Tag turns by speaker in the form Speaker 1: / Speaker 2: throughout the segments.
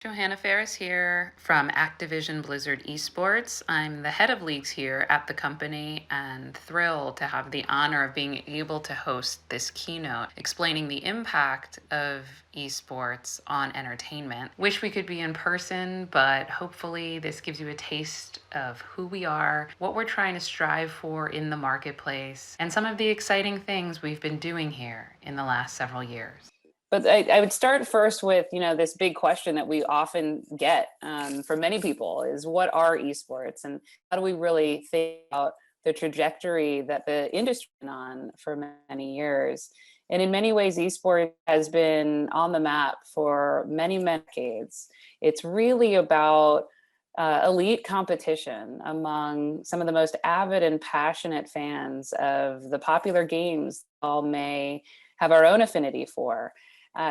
Speaker 1: Johanna Ferris here from Activision Blizzard Esports. I'm the head of leagues here at the company and thrilled to have the honor of being able to host this keynote explaining the impact of esports on entertainment. Wish we could be in person, but hopefully this gives you a taste of who we are, what we're trying to strive for in the marketplace, and some of the exciting things we've been doing here in the last several years.
Speaker 2: But I would start first with, this big question that we often get from many people is, what are esports, and how do we really think about the trajectory that the industry has been on for many years? And in many ways, esports has been on the map for many decades. It's really about elite competition among some of the most avid and passionate fans of the popular games all may have our own affinity for.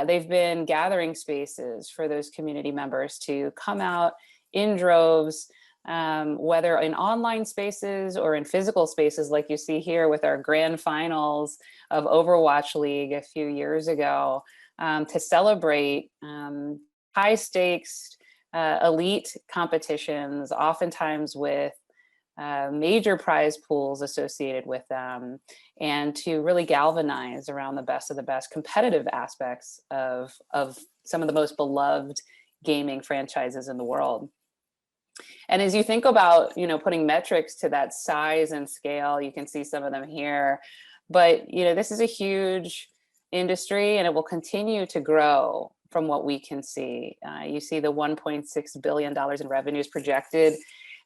Speaker 2: They've been gathering spaces for those community members to come out in droves, whether in online spaces or in physical spaces, like you see here with our grand finals of Overwatch League a few years ago, to celebrate high stakes, elite competitions, oftentimes with major prize pools associated with them, and to really galvanize around the best of the best competitive aspects of some of the most beloved gaming franchises in the world. And as you think about, putting metrics to that size and scale, you can see some of them here, but, this is a huge industry and it will continue to grow from what we can see. You see the $1.6 billion in revenues projected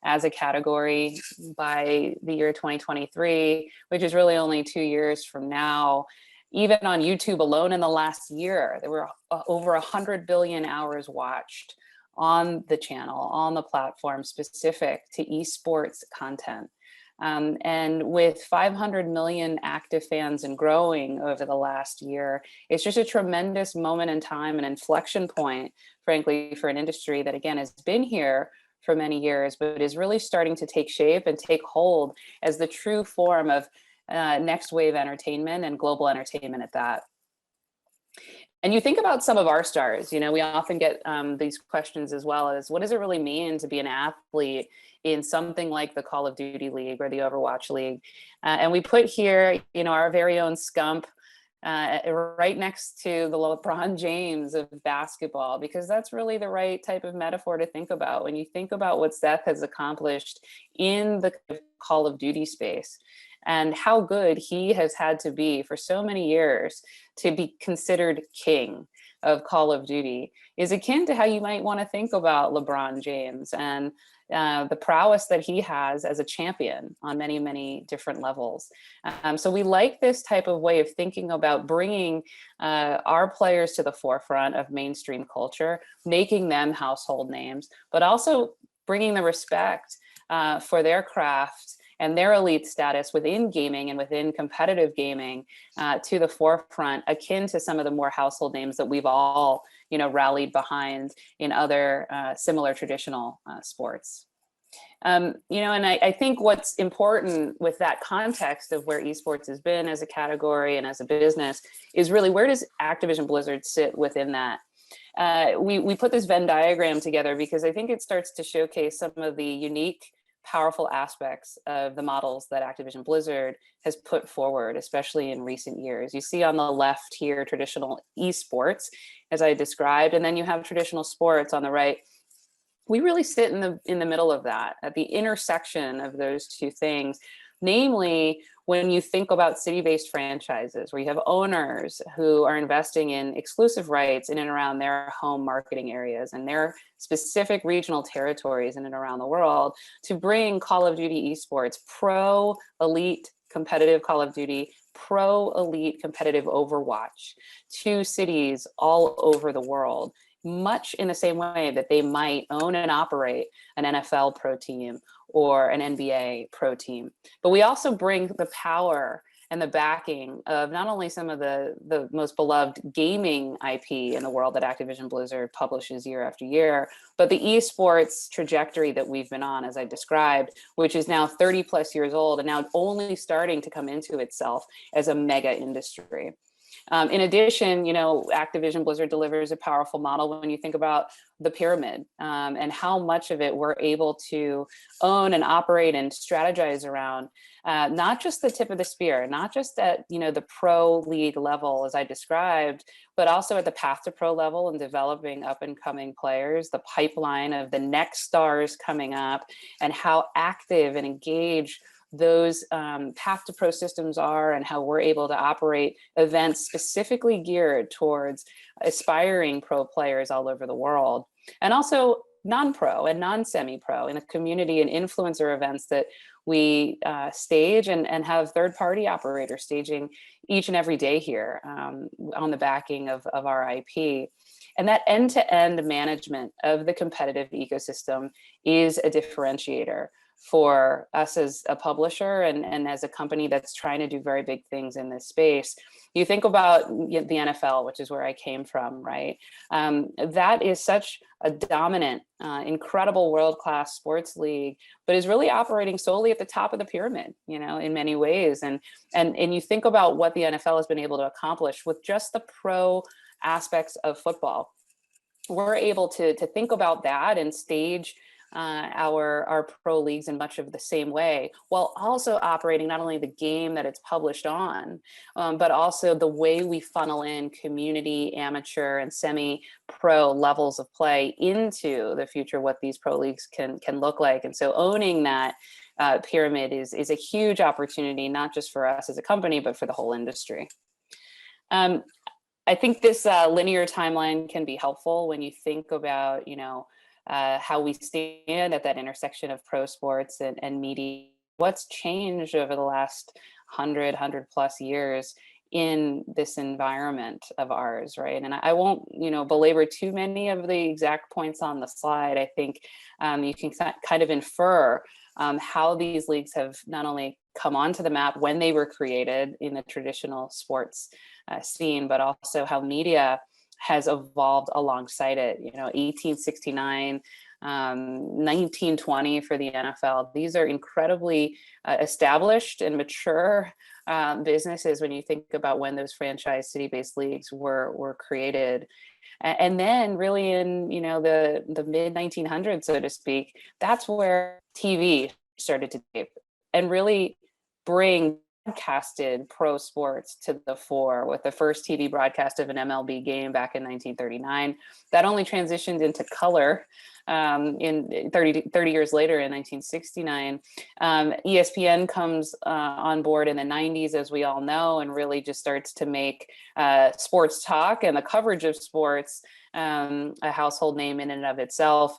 Speaker 2: as a category by the year 2023, which is really only 2 years from now. Even on YouTube alone in the last year, there were over 100 billion hours watched on the channel, on the platform specific to esports content. And with 500 million active fans and growing over the last year, it's just a tremendous moment in time, an inflection point, frankly, for an industry that, again, has been here for many years, but is really starting to take shape and take hold as the true form of next wave entertainment and global entertainment at that. And you think about some of our stars, we often get these questions as well as, what does it really mean to be an athlete in something like the Call of Duty League or the Overwatch League? And we put here, our very own Scump, right next to the LeBron James of basketball, because that's really the right type of metaphor to think about when you think about what Seth has accomplished in the Call of Duty space and how good he has had to be for so many years to be considered king of Call of Duty is akin to how you might want to think about LeBron James and the prowess that he has as a champion on many, many different levels. So we like this type of way of thinking about bringing our players to the forefront of mainstream culture, making them household names, but also bringing the respect for their craft and their elite status within gaming and within competitive gaming to the forefront, akin to some of the more household names that we've all, rallied behind in other similar traditional sports. And I think what's important with that context of where esports has been as a category and as a business is really, where does Activision Blizzard sit within that? We put this Venn diagram together because I think it starts to showcase some of the unique, powerful aspects of the models that Activision Blizzard has put forward, especially in recent years. You see on the left here, traditional esports, as I described, and then you have traditional sports on the right. We really sit in the middle of that, at the intersection of those two things. Namely, when you think about city-based franchises, where you have owners who are investing in exclusive rights in and around their home marketing areas and their specific regional territories in and around the world, to bring Call of Duty esports, pro-elite competitive Call of Duty, pro-elite competitive Overwatch, to cities all over the world, much in the same way that they might own and operate an NFL pro team or an NBA pro team. But we also bring the power and the backing of not only some of the most beloved gaming IP in the world that Activision Blizzard publishes year after year, but the esports trajectory that we've been on, as I described, which is now 30 plus years old and now only starting to come into itself as a mega industry. In addition, Activision Blizzard delivers a powerful model when you think about the pyramid, and how much of it we're able to own and operate and strategize around, not just the tip of the spear, not just at the pro league level as I described, but also at the path to pro level and developing up and coming players, the pipeline of the next stars coming up, and how active and engaged those path to pro systems are, and how we're able to operate events specifically geared towards aspiring pro players all over the world, and also non-pro and non-semi-pro in a community and influencer events that we stage and have third-party operators staging each and every day here, on the backing of our IP. And that end-to-end management of the competitive ecosystem is a differentiator for us as a publisher and as a company that's trying to do very big things in this space. You think about the NFL, which is where I came from, right? That is such a dominant, incredible world-class sports league, but is really operating solely at the top of the pyramid, in many ways. And you think about what the NFL has been able to accomplish with just the pro aspects of football. We're able to think about that and stage our pro leagues in much of the same way, while also operating not only the game that it's published on, but also the way we funnel in community, amateur, and semi-pro levels of play into the future, what these pro leagues can look like. And so owning that pyramid is a huge opportunity, not just for us as a company, but for the whole industry. I think this linear timeline can be helpful when you think about, how we stand at that intersection of pro sports and media. What's changed over the last 100 plus years in this environment of ours, right? And I won't, belabor too many of the exact points on the slide. I think you can kind of infer how these leagues have not only come onto the map when they were created in the traditional sports scene, but also how media has evolved alongside it. 1869, 1920 for the NFL. These are incredibly established and mature businesses when you think about when those franchise city-based leagues were created. And then really in the mid 1900s, so to speak, that's where TV started to tape and really bring broadcasted pro sports to the fore, with the first TV broadcast of an MLB game back in 1939. That only transitioned into color in 30 years later in 1969. ESPN comes on board in the 90s, as we all know, and really just starts to make sports talk and the coverage of sports a household name in and of itself.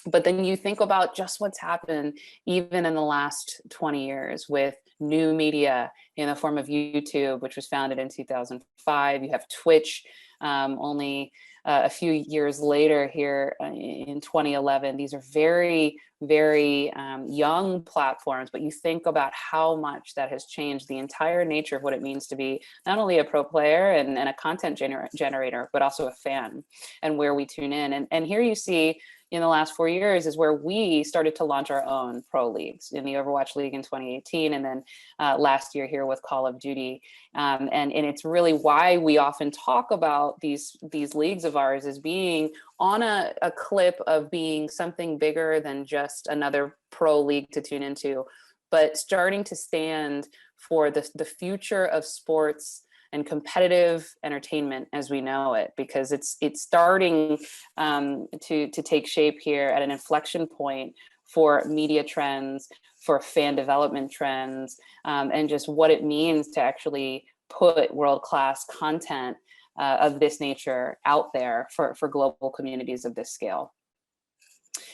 Speaker 2: But then you think about just what's happened even in the last 20 years with new media in the form of YouTube, which was founded in 2005. You have Twitch only a few years later here in 2011. These are very, very young platforms, but you think about how much that has changed the entire nature of what it means to be not only a pro player and a content generator, but also a fan, and where we tune in. And here you see in the last 4 years is where we started to launch our own pro leagues, in the Overwatch League in 2018, and then last year here with Call of Duty. And it's really why we often talk about these leagues of ours as being on a clip of being something bigger than just another pro league to tune into, but starting to stand for the future of sports and competitive entertainment as we know it, because it's starting to take shape here at an inflection point for media trends, for fan development trends, and just what it means to actually put world-class content of this nature out there for global communities of this scale.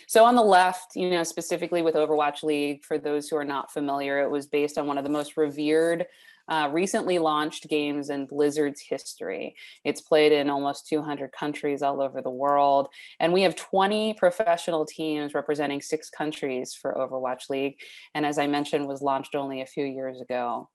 Speaker 2: So on the left, specifically with Overwatch League, for those who are not familiar, it was based on one of the most revered recently launched games in Blizzard's history. It's played in almost 200 countries all over the world. And we have 20 professional teams representing 6 countries for Overwatch League. And as I mentioned, was launched only a few years ago.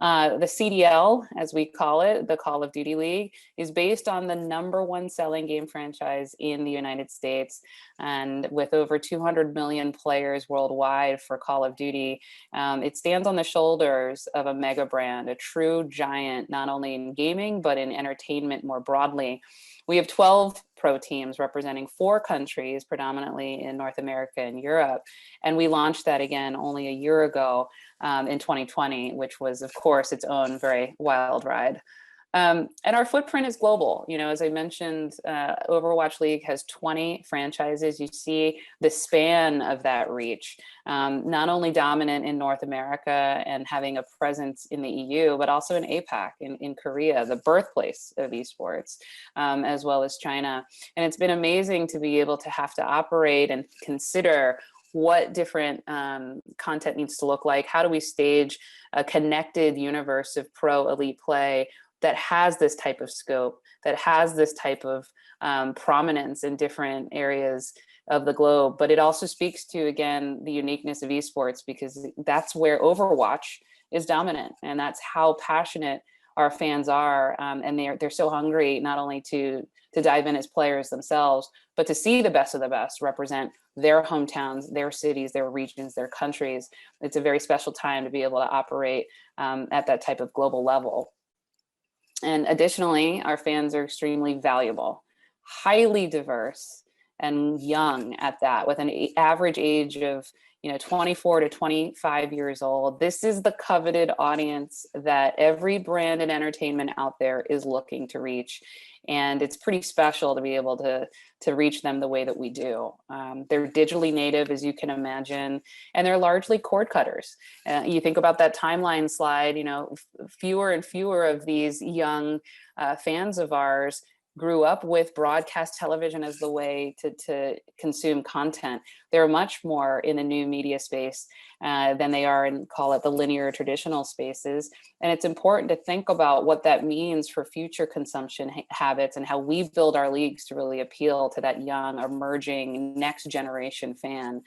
Speaker 2: The CDL, as we call it, the Call of Duty League, is based on the #1 selling game franchise in the United States. And with over 200 million players worldwide for Call of Duty, it stands on the shoulders of a mega brand, a true giant, not only in gaming, but in entertainment more broadly. We have 12 pro teams representing 4 countries, predominantly in North America and Europe. And we launched that again only a year ago in 2020, which was, of course, its own very wild ride. And our footprint is global. You know, as I mentioned, Overwatch League has 20 franchises. You see the span of that reach, not only dominant in North America and having a presence in the EU, but also in APAC, in Korea, the birthplace of esports, as well as China. And it's been amazing to be able to have to operate and consider what different content needs to look like. How do we stage a connected universe of pro elite play that has this type of scope, that has this type of prominence in different areas of the globe? But it also speaks to, again, the uniqueness of esports, because that's where Overwatch is dominant, and that's how passionate our fans are, and they're so hungry not only to dive in as players themselves, but to see the best of the best represent their hometowns, their cities, their regions, their countries. It's a very special time to be able to operate at that type of global level. And additionally, our fans are extremely valuable, highly diverse, and young at that, with an average age of 24 to 25 years old. This is the coveted audience that every brand in entertainment out there is looking to reach. And it's pretty special to be able to reach them the way that we do. They're digitally native, as you can imagine, and they're largely cord cutters. You think about that timeline slide, fewer and fewer of these young fans of ours grew up with broadcast television as the way to consume content. They're much more in the new media space than they are in, call it, the linear traditional spaces. And it's important to think about what that means for future consumption habits and how we build our leagues to really appeal to that young, emerging, next generation fan.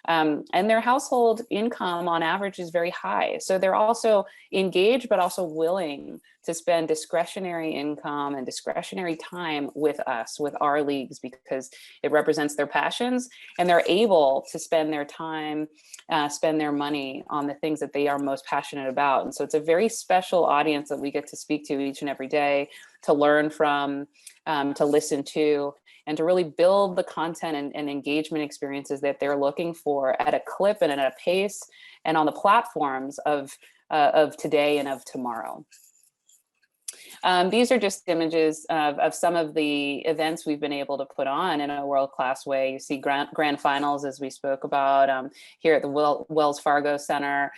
Speaker 2: And their household income on average is very high. So they're also engaged, but also willing to spend discretionary income and discretionary time with us, with our leagues, because it represents their passions, and they're able to spend their time, spend their money on the things that they are most passionate about. And so it's a very special audience that we get to speak to each and every day, to learn from, to listen to, and to really build the content and engagement experiences that they're looking for at a clip and at a pace and on the platforms of today and of tomorrow. These are just images of some of the events we've been able to put on in a world-class way. You see grand finals, as we spoke about, here at the Wells Fargo Center.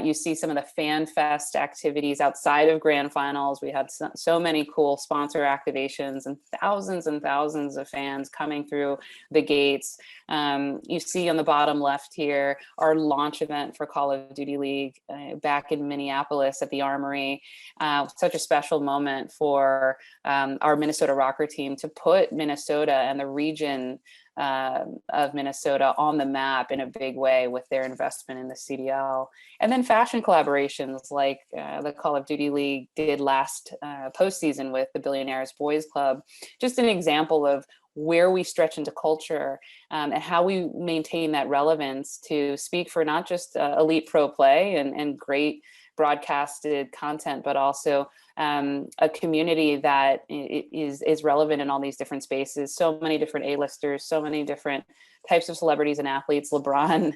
Speaker 2: You see some of the Fan Fest activities outside of grand finals. We had so many cool sponsor activations and thousands of fans coming through the gates. You see on the bottom left here, our launch event for Call of Duty League back in Minneapolis at the Armory. Such a special moment for our Minnesota Rocker team to put Minnesota and the region of Minnesota on the map in a big way with their investment in the CDL. And then fashion collaborations like the Call of Duty League did last postseason with the Billionaires Boys Club. Just an example of where we stretch into culture and how we maintain that relevance to speak for not just elite pro play and great broadcasted content, but also a community that is relevant in all these different spaces. So many different A-listers, so many different types of celebrities and athletes, LeBron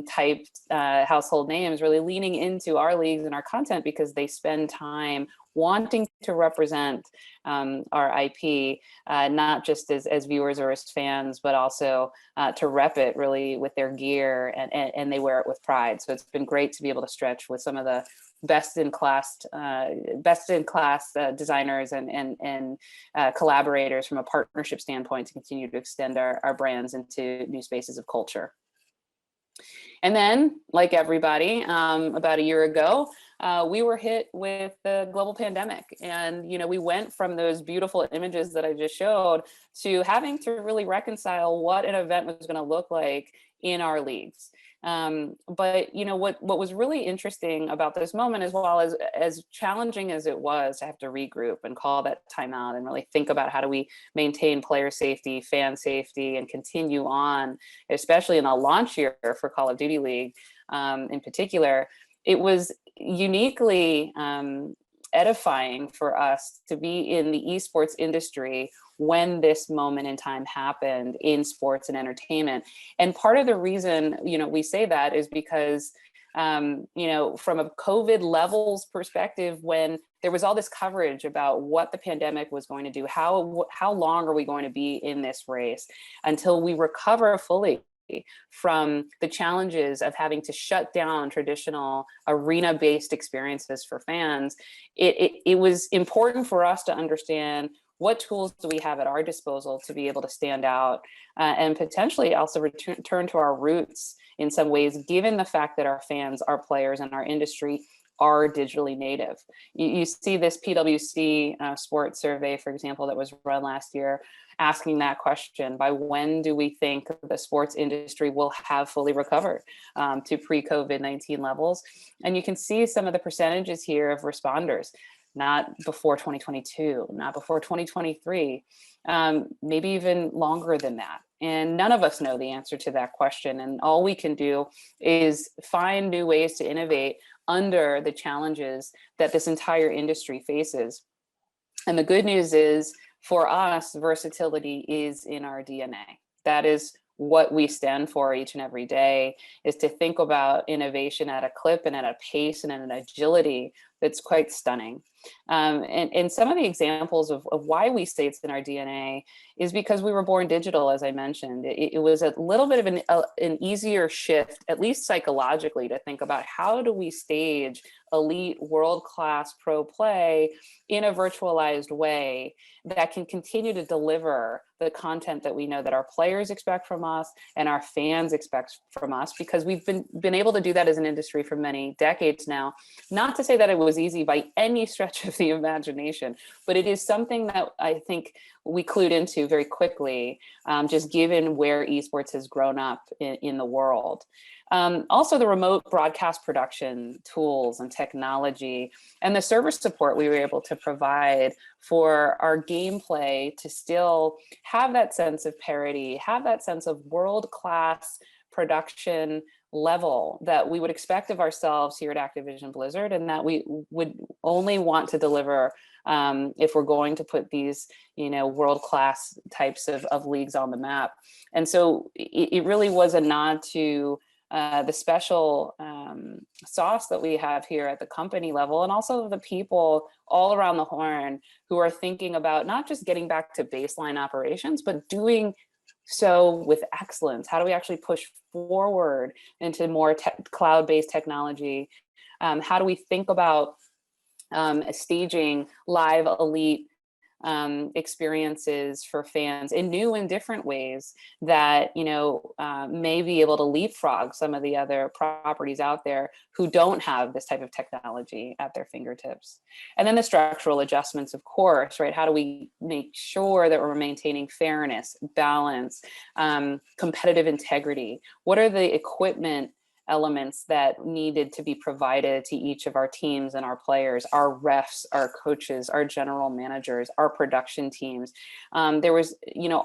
Speaker 2: type household names, really leaning into our leagues and our content because they spend time wanting to represent our IP, not just as viewers or as fans, but also to rep it really with their gear, and they wear it with pride. So it's been great to be able to stretch with some of the best in class designers and collaborators from a partnership standpoint to continue to extend our brands into new spaces of culture. And then, like everybody, about a year ago, we were hit with the global pandemic. And, we went from those beautiful images that I just showed to having to really reconcile what an event was going to look like in our leagues. But what was really interesting about this moment, as well as challenging as it was to have to regroup and call that timeout and really think about how do we maintain player safety, fan safety, and continue on, especially in a launch year for Call of Duty League in particular, it was uniquely edifying for us to be in the esports industry when this moment in time happened in sports and entertainment. And part of the reason, we say that is because, from a COVID levels perspective, when there was all this coverage about what the pandemic was going to do, how long are we going to be in this race until we recover fully from the challenges of having to shut down traditional arena-based experiences for fans, it was important for us to understand what tools do we have at our disposal to be able to stand out and potentially also return to our roots in some ways, given the fact that our fans, our players, and our industry are digitally native. You see this PwC sports survey, for example, that was run last year, asking that question: by when do we think the sports industry will have fully recovered to pre-COVID-19 levels? And you can see some of the percentages here of responders. Not before 2022, not before 2023, maybe even longer than that. And none of us know the answer to that question. And all we can do is find new ways to innovate under the challenges that this entire industry faces. And the good news is, for us, versatility is in our DNA. That is what we stand for each and every day, is to think about innovation at a clip and at a pace and at an agility that's quite stunning. And some of the examples of why we say it's in our DNA is because we were born digital, as I mentioned. It was a little bit of an easier shift, at least psychologically, to think about how do we stage elite world-class pro play in a virtualized way that can continue to deliver the content that we know that our players expect from us and our fans expect from us, because we've been able to do that as an industry for many decades now. Not to say that it was easy by any stretch of the imagination, but it is something that I think we clued into very quickly, just given where esports has grown up in the world. Also, the remote broadcast production tools and technology and the server support we were able to provide for our gameplay to still have that sense of parity, have that sense of world-class production level that we would expect of ourselves here at Activision Blizzard, and that we would only want to deliver if we're going to put these, world-class types of leagues on the map. And so it really was a nod to the special sauce that we have here at the company level, and also the people all around the horn who are thinking about not just getting back to baseline operations, but doing so with excellence. How do we actually push forward into more cloud-based technology? How do we think about staging live elite experiences for fans in new and different ways that may be able to leapfrog some of the other properties out there who don't have this type of technology at their fingertips? And then the structural adjustments, of course, right? How do we make sure that we're maintaining fairness, balance, competitive integrity? What are the equipment elements that needed to be provided to each of our teams and our players, our refs, our coaches, our general managers, our production teams? There was,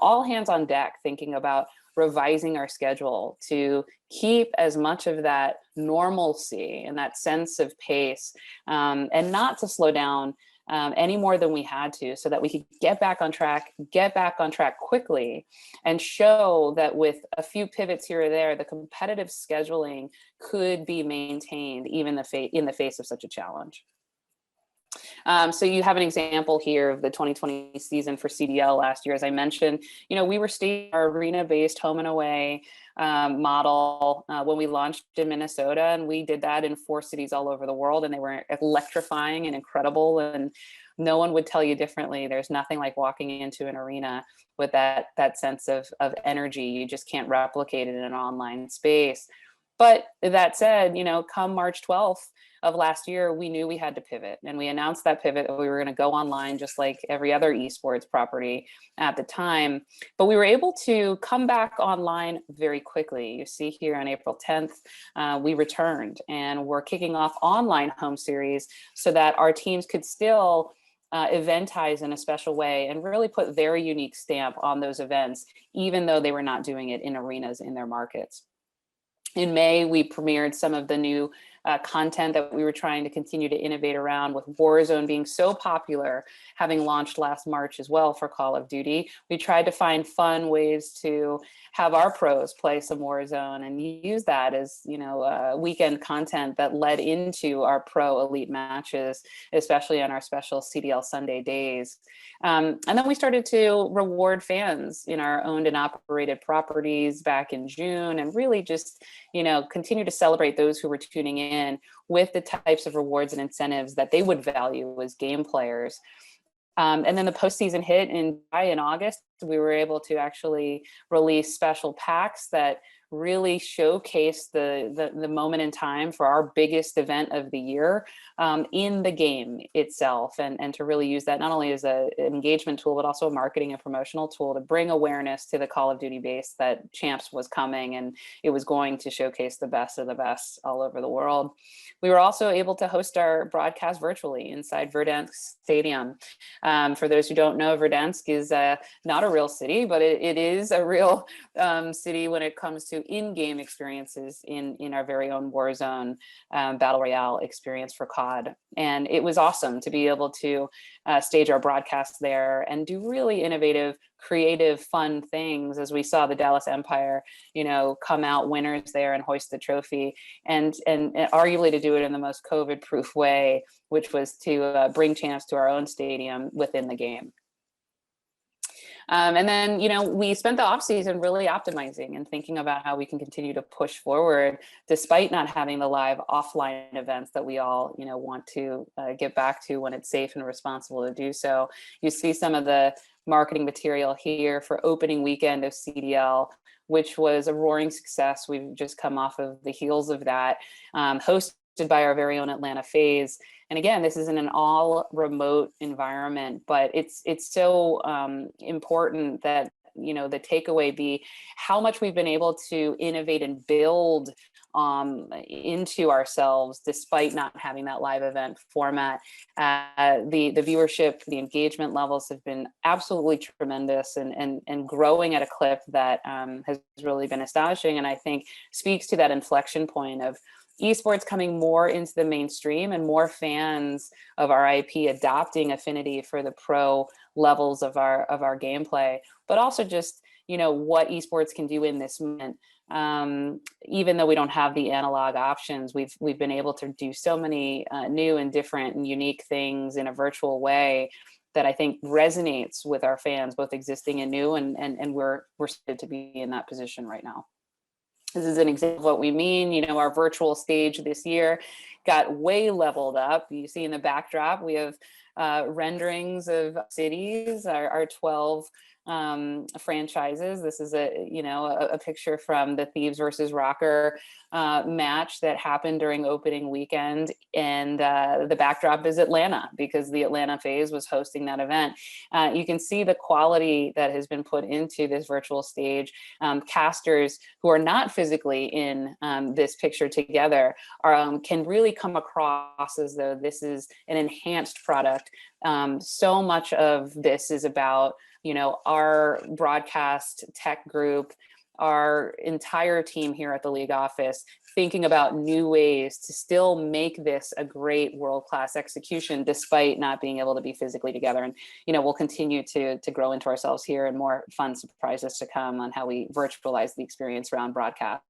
Speaker 2: all hands on deck thinking about revising our schedule to keep as much of that normalcy and that sense of pace, and not to slow down any more than we had to, so that we could get back on track quickly, and show that with a few pivots here or there, the competitive scheduling could be maintained even in the face of such a challenge. So you have an example here of the 2020 season for CDL last year. As I mentioned, we were staging our arena-based home and away model when we launched in Minnesota, and we did that in 4 cities all over the world, and they were electrifying and incredible, and no one would tell you differently. There's nothing like walking into an arena with that sense of energy. You just can't replicate it in an online space. But that said, come March 12th of last year, we knew we had to pivot, and we announced that pivot that we were going to go online just like every other esports property at the time. But we were able to come back online very quickly. You see here on April 10th, we returned, and we're kicking off online home series so that our teams could still eventize in a special way and really put their unique stamp on those events, even though they were not doing it in arenas in their markets. In May, we premiered some of the new content that we were trying to continue to innovate around, with Warzone being so popular, having launched last March as well for Call of Duty. We tried to find fun ways to have our pros play some Warzone and use that as, weekend content that led into our pro elite matches, especially on our special CDL Sunday days. And then we started to reward fans in our owned and operated properties back in June, and really just, continue to celebrate those who were tuning in with the types of rewards and incentives that they would value as game players. And then the postseason hit in July and August. We were able to actually release special packs that really showcase the moment in time for our biggest event of the year in the game itself, and to really use that not only as an engagement tool, but also a marketing and promotional tool to bring awareness to the Call of Duty base that Champs was coming, and it was going to showcase the best of the best all over the world. We were also able to host our broadcast virtually inside Verdansk Stadium. For those who don't know, Verdansk is not a real city, but it is a real city when it comes to in-game experiences in our very own Warzone Battle Royale experience for COD. And it was awesome to be able to stage our broadcast there and do really innovative, creative, fun things, as we saw the Dallas Empire, come out winners there and hoist the trophy, and arguably to do it in the most COVID-proof way, which was to bring Champs to our own stadium within the game. And then, we spent the off season really optimizing and thinking about how we can continue to push forward, despite not having the live offline events that we all, want to get back to when it's safe and responsible to do so. You see some of the marketing material here for opening weekend of CDL, which was a roaring success. We've just come off of the heels of that, hosted by our very own Atlanta FaZe. And again, this is in an all remote environment, but it's so important that, the takeaway be how much we've been able to innovate and build into ourselves, despite not having that live event format. The viewership, the engagement levels have been absolutely tremendous, and growing at a clip that has really been astonishing, and I think speaks to that inflection point of esports coming more into the mainstream and more fans of our IP adopting affinity for the pro levels of our gameplay, but also just, what esports can do in this moment. Even though we don't have the analog options, we've been able to do so many new and different and unique things in a virtual way that I think resonates with our fans, both existing and new, and we're excited to be in that position right now. This is an example of what we mean. Our virtual stage this year got way leveled up. You see in the backdrop, we have renderings of cities, our 12 franchises. This is a picture from the Thieves versus Rocker match that happened during opening weekend, and the backdrop is Atlanta, because the Atlanta FaZe was hosting that event. You can see the quality that has been put into this virtual stage. Casters who are not physically in this picture together can really come across as though this is an enhanced product. So much of this is about our broadcast tech group, our entire team here at the league office, thinking about new ways to still make this a great world-class execution, despite not being able to be physically together. And we'll continue to grow into ourselves here, and more fun surprises to come on how we virtualize the experience around broadcast.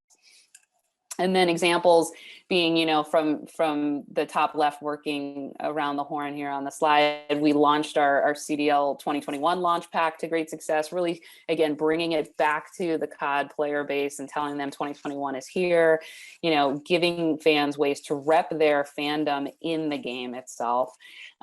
Speaker 2: And then examples being, from the top left, working around the horn here on the slide, we launched our CDL 2021 launch pack to great success, really, again, bringing it back to the COD player base and telling them 2021 is here, giving fans ways to rep their fandom in the game itself.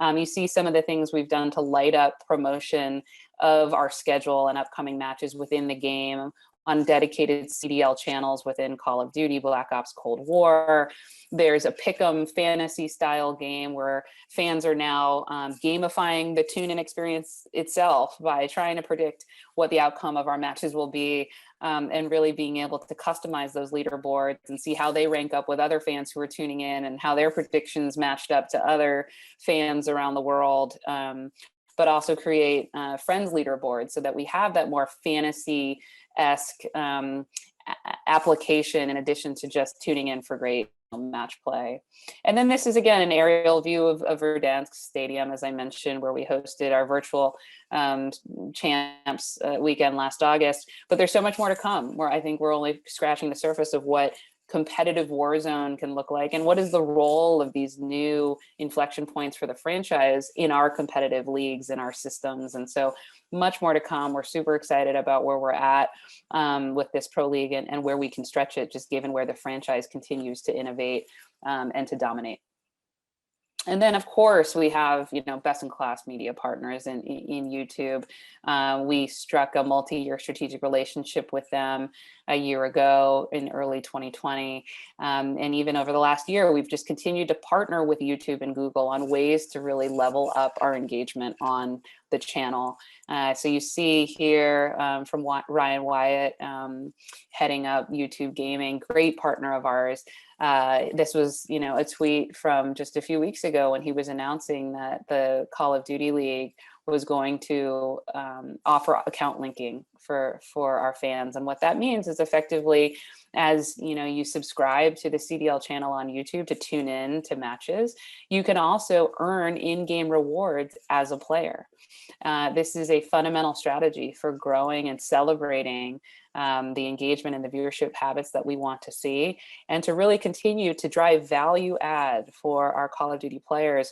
Speaker 2: You see some of the things we've done to light up promotion of our schedule and upcoming matches within the game on dedicated CDL channels within Call of Duty, Black Ops Cold War. There's a pick'em fantasy style game where fans are now gamifying the tune-in experience itself by trying to predict what the outcome of our matches will be, and really being able to customize those leaderboards and see how they rank up with other fans who are tuning in and how their predictions matched up to other fans around the world. But also create friends leaderboards so that we have that more fantasy-esque application in addition to just tuning in for great match play. And then this is again an aerial view of Verdansk Stadium, as I mentioned, where we hosted our virtual champs weekend last August. But there's so much more to come, where I think we're only scratching the surface of what competitive Warzone can look like, and what is the role of these new inflection points for the franchise in our competitive leagues and our systems. And so much more to come. We're super excited about where we're at with this pro league, and where we can stretch it, just given where the franchise continues to innovate and to dominate. And then, of course, we have, best in class media partners in YouTube. We struck a multi-year strategic relationship with them a year ago in early 2020. And even over the last year, we've just continued to partner with YouTube and Google on ways to really level up our engagement on the channel. So you see here from Ryan Wyatt, heading up YouTube Gaming, great partner of ours. This was, a tweet from just a few weeks ago when he was announcing that the Call of Duty League was going to offer account linking for our fans. And what that means is effectively, as you subscribe to the CDL channel on YouTube to tune in to matches, you can also earn in-game rewards as a player. This is a fundamental strategy for growing and celebrating the engagement and the viewership habits that we want to see, and to really continue to drive value add for our Call of Duty players,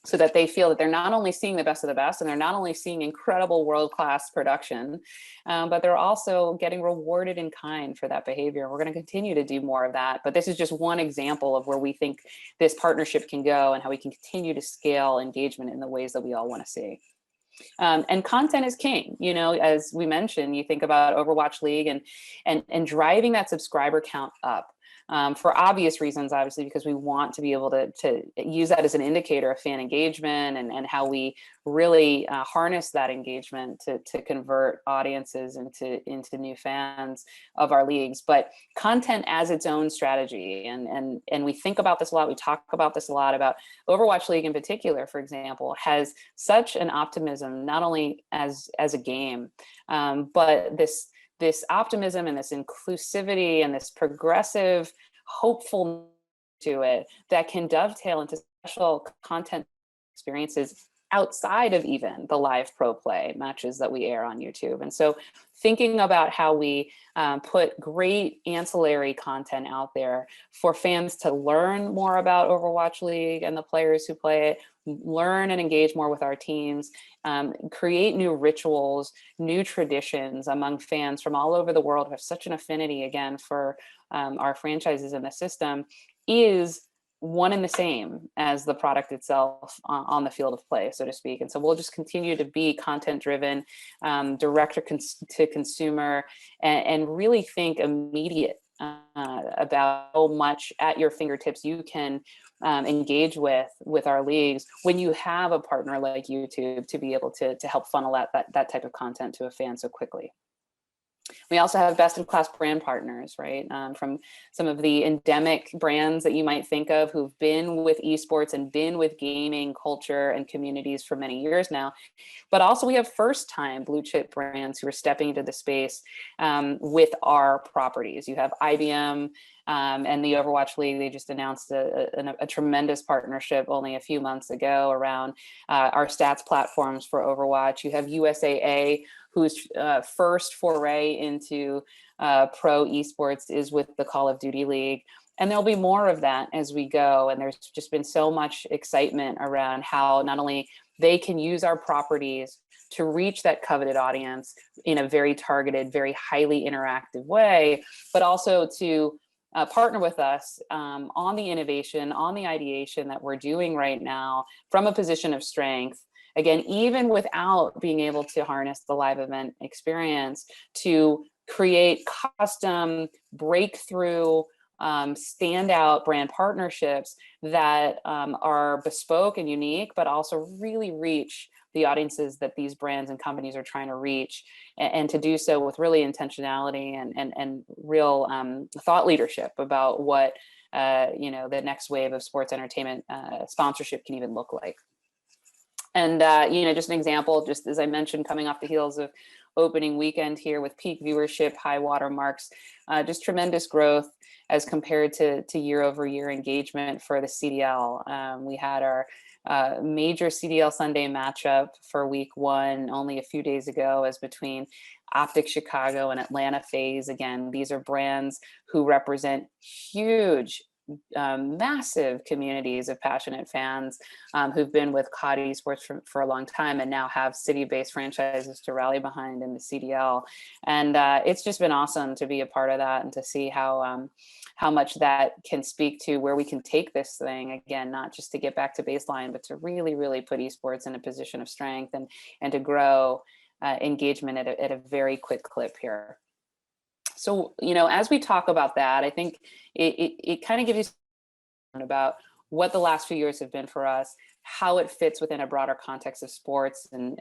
Speaker 2: so that they feel that they're not only seeing the best of the best, and they're not only seeing incredible world-class production, but they're also getting rewarded in kind for that behavior. We're going to continue to do more of that, but this is just one example of where we think this partnership can go and how we can continue to scale engagement in the ways that we all want to see. And content is king. As we mentioned, you think about Overwatch League and driving that subscriber count up. For obvious reasons, obviously, because we want to be able to use that as an indicator of fan engagement, and how we really harness that engagement to convert audiences into new fans of our leagues. But content as its own strategy, and we think about this a lot. We talk about this a lot about Overwatch League in particular, for example, has such an optimism, not only as a game, but this optimism and this inclusivity and this progressive hopeful to it that can dovetail into special content experiences outside of even the live pro play matches that we air on YouTube. And so thinking about how we put great ancillary content out there for fans to learn more about Overwatch League and the players who play it, learn and engage more with our teams, create new rituals, new traditions among fans from all over the world who have such an affinity, again, for our franchises in the system, is one and the same as the product itself on the field of play, so to speak. And so we'll just continue to be content driven, direct to consumer, and really think immediate about how much at your fingertips you can engage with our leagues when you have a partner like YouTube to be able to help funnel that type of content to a fan so quickly. We also have best-in-class brand partners, right? From some of the endemic brands that you might think of who've been with esports and been with gaming culture and communities for many years now. But also we have first-time blue chip brands who are stepping into the space with our properties. You have IBM and the Overwatch League. They just announced a tremendous partnership only a few months ago around our stats platforms for Overwatch. You have USAA, whose first foray into pro esports is with the Call of Duty League. And there'll be more of that as we go. And there's just been so much excitement around how not only they can use our properties to reach that coveted audience in a very targeted, very highly interactive way, but also to partner with us on the innovation, on the ideation that we're doing right now from a position of strength. Again, even without being able to harness the live event experience, to create custom breakthrough standout brand partnerships that are bespoke and unique, but also really reach the audiences that these brands and companies are trying to reach, and to do so with really intentionality and real thought leadership about what the next wave of sports entertainment sponsorship can even look like. And just an example, just as I mentioned, coming off the heels of opening weekend here with peak viewership, high watermarks, just tremendous growth as compared to year over year engagement for the CDL. We had our major CDL Sunday matchup for week one only a few days ago, as between Optic Chicago and Atlanta FaZe. Again, these are brands who represent huge, massive communities of passionate fans who've been with COD Esports for a long time, and now have city-based franchises to rally behind in the CDL. And it's just been awesome to be a part of that and to see how much that can speak to where we can take this thing, again, not just to get back to baseline, but to really, really put esports in a position of strength and to grow engagement at a very quick clip here. So, as we talk about that, I think it kind of gives you about what the last few years have been for us, how it fits within a broader context of sports and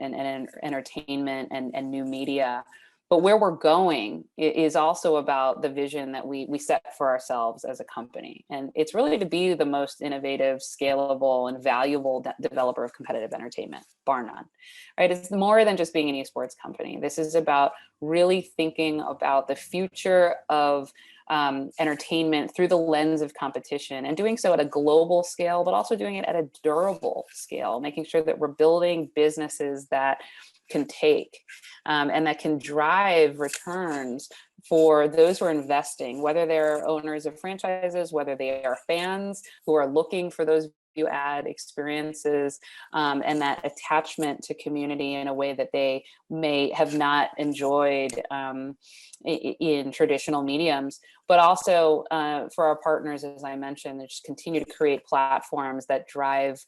Speaker 2: entertainment and new media. But where we're going is also about the vision that we set for ourselves as a company. And it's really to be the most innovative, scalable, and valuable developer of competitive entertainment, bar none, right? It's more than just being an esports company. This is about really thinking about the future of entertainment through the lens of competition, and doing so at a global scale, but also doing it at a durable scale, making sure that we're building businesses that can take and that can drive returns for those who are investing, whether they're owners of franchises, whether they are fans who are looking for those add experiences and that attachment to community in a way that they may have not enjoyed in traditional mediums, but also for our partners, as I mentioned, that just continue to create platforms that drive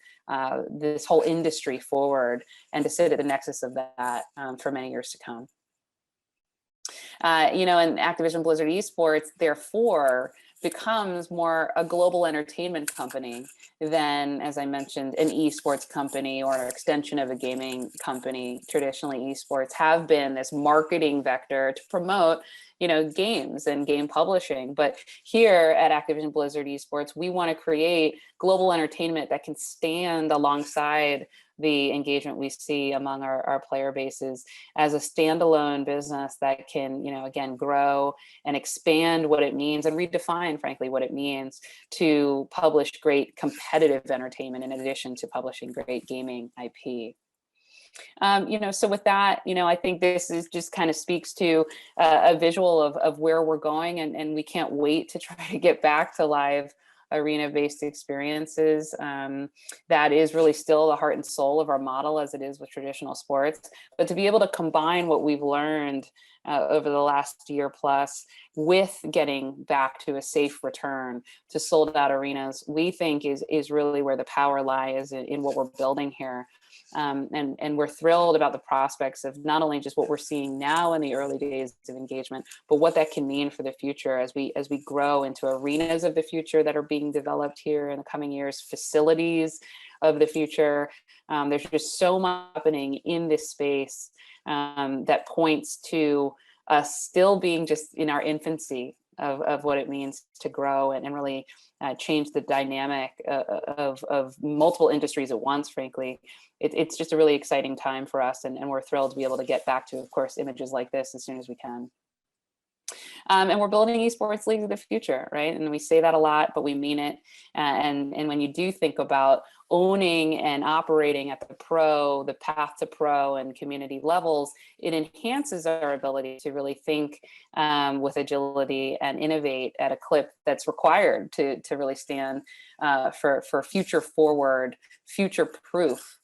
Speaker 2: this whole industry forward, and to sit at the nexus of that for many years to come. And Activision Blizzard Esports, therefore, becomes more a global entertainment company than, as I mentioned, an esports company or an extension of a gaming company. Traditionally, esports have been this marketing vector to promote games and game publishing. But here at Activision Blizzard Esports, we want to create global entertainment that can stand alongside the engagement we see among our player bases as a standalone business that can, again, grow and expand what it means and redefine, frankly, what it means to publish great competitive entertainment in addition to publishing great gaming IP. So with that, I think this is just kind of speaks to a visual of where we're going, and we can't wait to try to get back to live arena-based experiences. That is really still the heart and soul of our model, as it is with traditional sports. But to be able to combine what we've learned over the last year plus with getting back to a safe return to sold out arenas, we think is really where the power lies in what we're building here. And we're thrilled about the prospects of not only just what we're seeing now in the early days of engagement, but what that can mean for the future as we grow into arenas of the future that are being developed here in the coming years, facilities of the future. There's just so much happening in this space that points to us still being just in our infancy of what it means to grow and really change the dynamic of multiple industries at once, frankly. It's just a really exciting time for us, and we're thrilled to be able to get back to, of course, images like this as soon as we can. And we're building esports leagues of the future, right? And we say that a lot, but we mean it. And when you do think about owning and operating at the path to pro and community levels, it enhances our ability to really think with agility and innovate at a clip that's required to really stand for future forward, future proof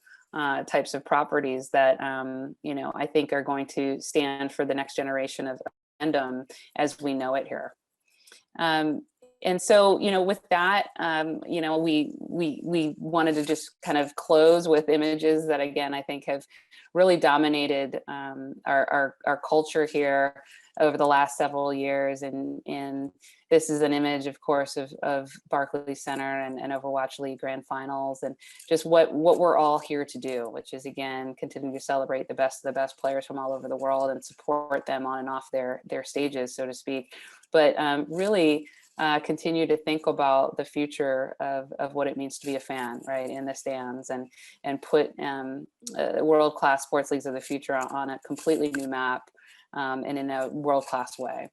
Speaker 2: types of properties that, I think are going to stand for the next generation of fandom as we know it here. And so, with that, we wanted to just kind of close with images that, again, I think have really dominated our culture here over the last several years. And this is an image, of course, of Barclays Center and Overwatch League Grand Finals, and just what we're all here to do, which is, again, continue to celebrate the best of the best players from all over the world and support them on and off their stages, so to speak. But really continue to think about the future of what it means to be a fan, right, in the stands, and put world-class sports leagues of the future on a completely new map, and in a world-class way.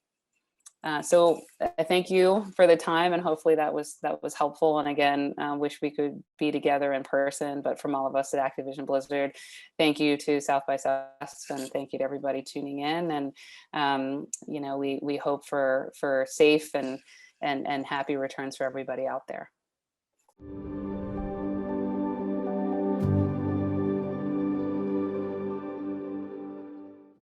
Speaker 2: So I thank you for the time, and hopefully that was helpful. And again, wish we could be together in person, but from all of us at Activision Blizzard, thank you to South by Southwest, and thank you to everybody tuning in. And you know, we hope for safe and happy returns for everybody out there.